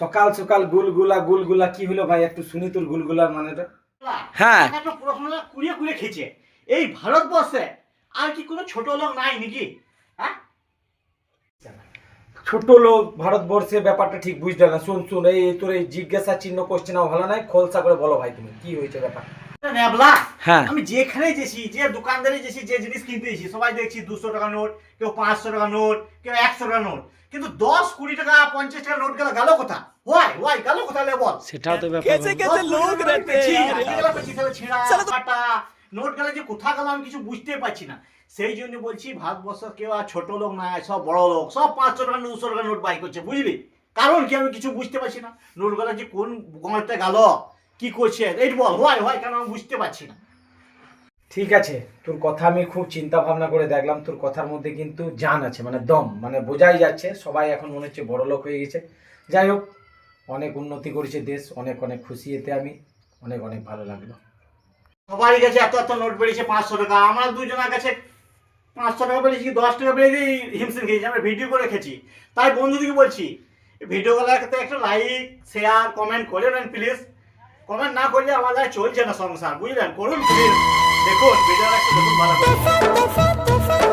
সকাল সকাল গুলগুলা গুলগুলা কি হলো ভাই, একটু শুনি তোর গুলগুলার মানেটা। হ্যাঁ। টাকাটা পুরো কুড়িয়ে কুড়িয়ে খেয়েছে এই ভারতবর্ষে। আর কি কোনো ছোট লোক নাই নাকি? হ্যাঁ, ছোট লোক ভারতবর্ষে ব্যাপারটা ঠিক বুঝতে না। শুন শুন, এই তোর এই জিজ্ঞাসা চিহ্ন কোশ্চেন ভালো নাই, খোলসা করে বলো ভাই তুমি কি হয়েছে ব্যাপার। নেবলা। হ্যাঁ। আমি যেখানে গেছি, যে দোকানদারে গেছি, যে জিনিস কিনতে গেছি, সবাই দেখছি 200 টাকা নোট, কেউ 500 টাকা নোট, কেউ 100 টাকা নোট, কিন্তু 10 20 টাকা 50 টাকা নোট গেল কোথা? ওয়াই গেল কোথা লে বল? সেটাও তো ব্যাপার। कैसे लोग रहते हैं কাটা নোট গেলে যে কোথা গেল আমি কিছু বুঝতে পারছি না। সেই জন্য বলছি ভারতবর্ষ কেউ আর ছোট লোক নাই, সব বড় লোক, সব 500 টাকা 900 টাকা নোট বাই করছে, বুঝলি? কারণ কি আমি কিছু বুঝতে পারছি না। নোট গেলে যে কোন গণতে গেল, কি করছে এই বল, হয় কেন আমি বুঝতে পারছি না। ঠিক আছে, তোর কথা আমি খুব চিন্তা ভাবনা করে দেখলাম, তোর কথার মধ্যে কিন্তু জান আছে, মানে দম, মানে বোঝাই যাচ্ছে সবাই এখন মনে হচ্ছে বড় লোক হয়ে গেছে। যাই হোক, অনেক উন্নতি করেছে দেশ, অনেক অনেক খুশি, এতে আমি অনেক অনেক ভালো লাগলো। সবারই কাছে এত এত নোট বেরিয়েছে 500 টাকা, আমরা দুজনের কাছে 500 টাকা বেরিয়েছে কি 10 টাকা বেরিয়ে হিমশিম খেয়েছি, আমরা ভিডিও করে রেখেছি। তাই বন্ধুদেরকে বলছি ভিডিওগুলোতে একটা লাইক শেয়ার কমেন্ট করে নেন প্লিজ। কমেন্ট না করলে আমাদের চলছে না সংসার, বুঝলেন? করুন প্লিজ, দেখুন ভিডিওটা একটু দেখুন ভালো করে।